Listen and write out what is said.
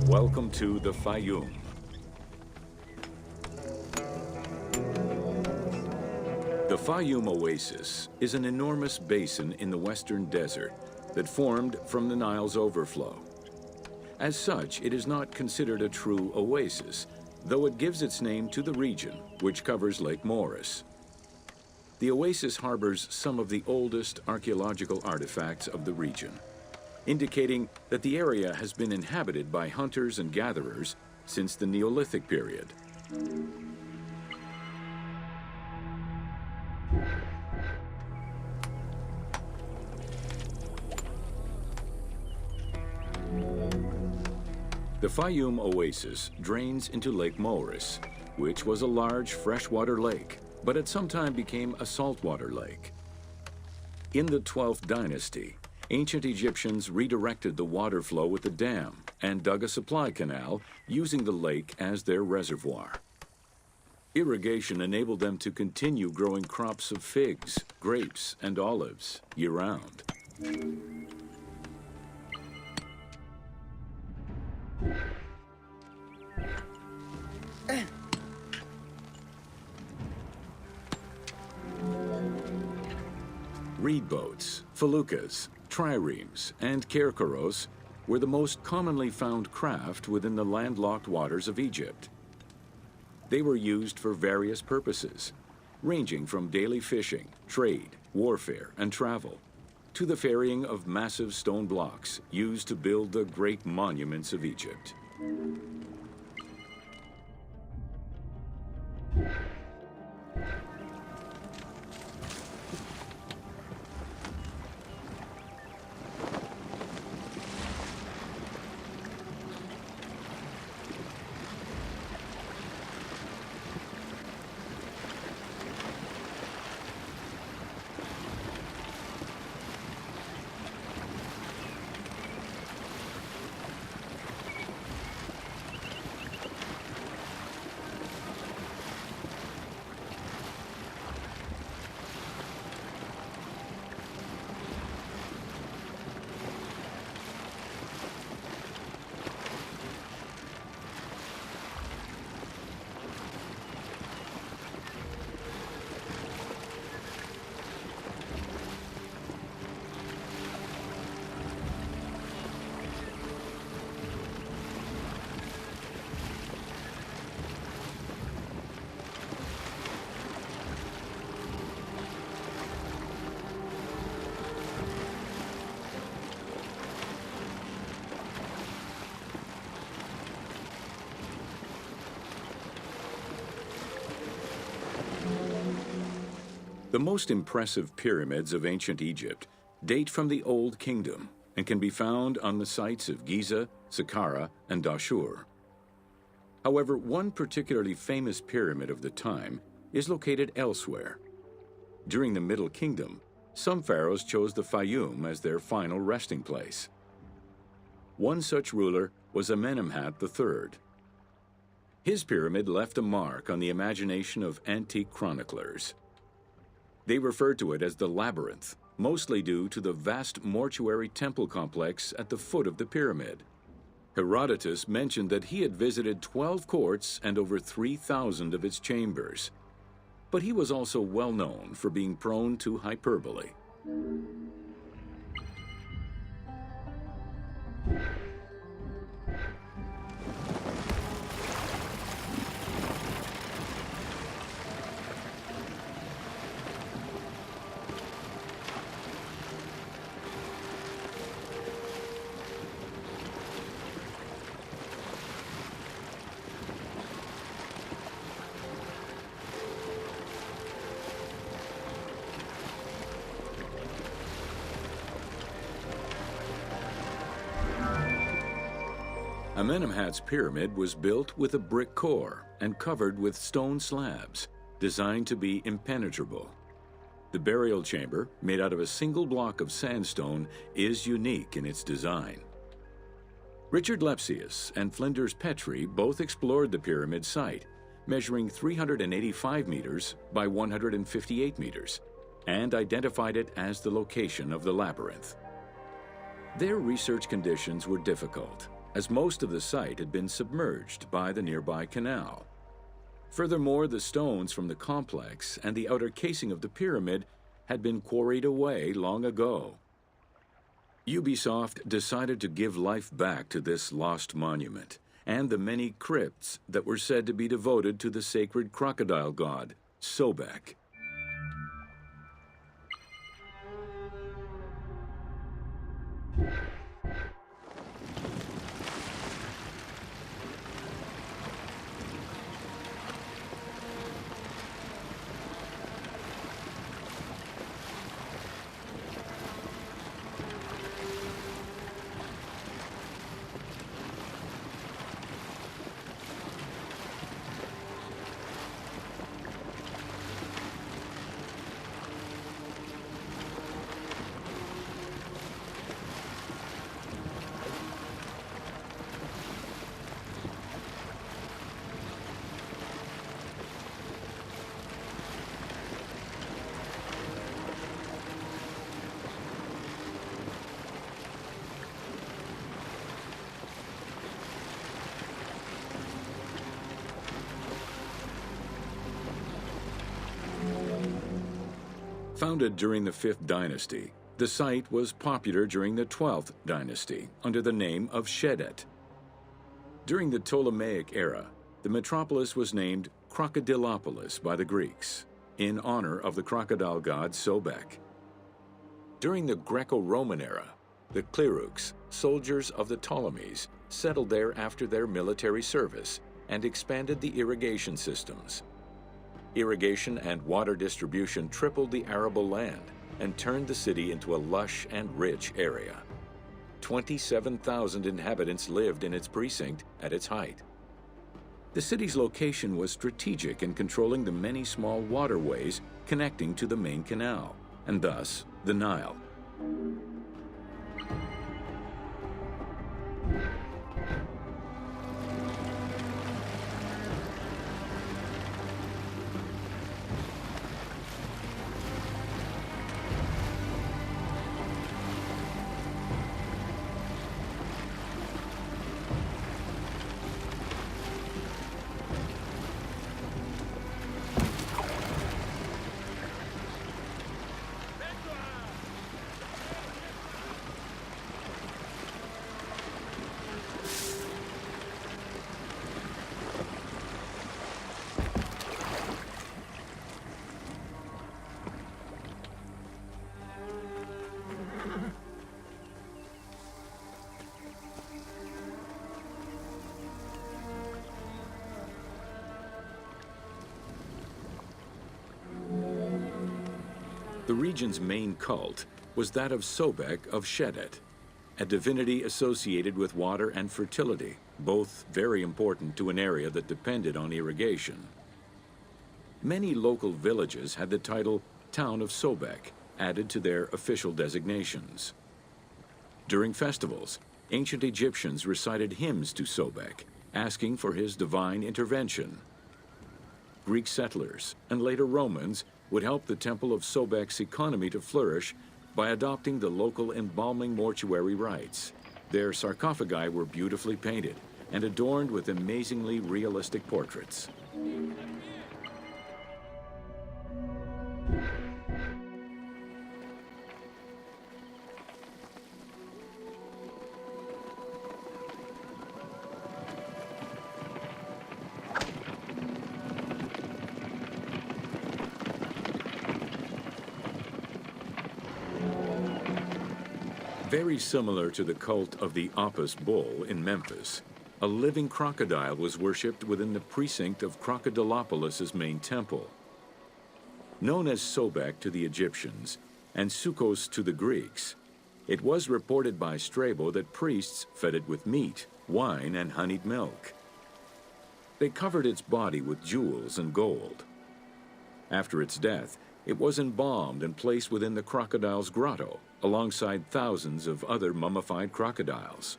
Welcome to the Faiyum. The Faiyum Oasis is an enormous basin in the western desert that formed from the Nile's overflow. As such, it is not considered a true oasis, though it gives its name to the region, which covers Lake Moeris. The oasis harbors some of the oldest archaeological artifacts of the region, indicating that the area has been inhabited by hunters and gatherers since the Neolithic period. The Faiyum Oasis drains into Lake Moeris, which was a large freshwater lake, but at some time became a saltwater lake. In the 12th dynasty, ancient Egyptians redirected the water flow with a dam and dug a supply canal using the lake as their reservoir. Irrigation enabled them to continue growing crops of figs, grapes, and olives year-round. Reed boats, feluccas, triremes, and kerkeros were the most commonly found craft within the landlocked waters of Egypt. They were used for various purposes, ranging from daily fishing, trade, warfare, and travel, to the ferrying of massive stone blocks used to build the great monuments of Egypt. The most impressive pyramids of ancient Egypt date from the Old Kingdom and can be found on the sites of Giza, Saqqara, and Dashur. However, one particularly famous pyramid of the time is located elsewhere. During the Middle Kingdom, some pharaohs chose the Faiyum as their final resting place. One such ruler was Amenemhat III. His pyramid left a mark on the imagination of antique chroniclers. They refer to it as the Labyrinth, mostly due to the vast mortuary temple complex at the foot of the pyramid. Herodotus mentioned that he had visited 12 courts and over 3,000 of its chambers. But he was also well known for being prone to hyperbole. Amenemhat's pyramid was built with a brick core and covered with stone slabs, designed to be impenetrable. The burial chamber, made out of a single block of sandstone, is unique in its design. Richard Lepsius and Flinders Petrie both explored the pyramid site, measuring 385 meters by 158 meters, and identified it as the location of the labyrinth. Their research conditions were difficult, as most of the site had been submerged by the nearby canal. Furthermore, the stones from the complex and the outer casing of the pyramid had been quarried away long ago. Ubisoft decided to give life back to this lost monument and the many crypts that were said to be devoted to the sacred crocodile god, Sobek. Founded during the 5th dynasty, the site was popular during the 12th dynasty under the name of Shedet. During the Ptolemaic era, the metropolis was named Crocodilopolis by the Greeks, in honor of the crocodile god Sobek. During the Greco-Roman era, the Cleruks, soldiers of the Ptolemies, settled there after their military service and expanded the irrigation systems. Irrigation and water distribution tripled the arable land and turned the city into a lush and rich area. 27,000 inhabitants lived in its precinct at its height. The city's location was strategic in controlling the many small waterways connecting to the main canal, and thus the Nile. The region's main cult was that of Sobek of Shedet, a divinity associated with water and fertility, both very important to an area that depended on irrigation. Many local villages had the title Town of Sobek added to their official designations. During festivals, ancient Egyptians recited hymns to Sobek, asking for his divine intervention. Greek settlers, and later Romans, would help the Temple of Sobek's economy to flourish by adopting the local embalming mortuary rites. Their sarcophagi were beautifully painted and adorned with amazingly realistic portraits. Very similar to the cult of the Apis bull in Memphis, a living crocodile was worshipped within the precinct of Crocodilopolis' main temple. Known as Sobek to the Egyptians and Sukkos to the Greeks, it was reported by Strabo that priests fed it with meat, wine, and honeyed milk. They covered its body with jewels and gold. After its death, it was embalmed and placed within the crocodile's grotto, alongside thousands of other mummified crocodiles.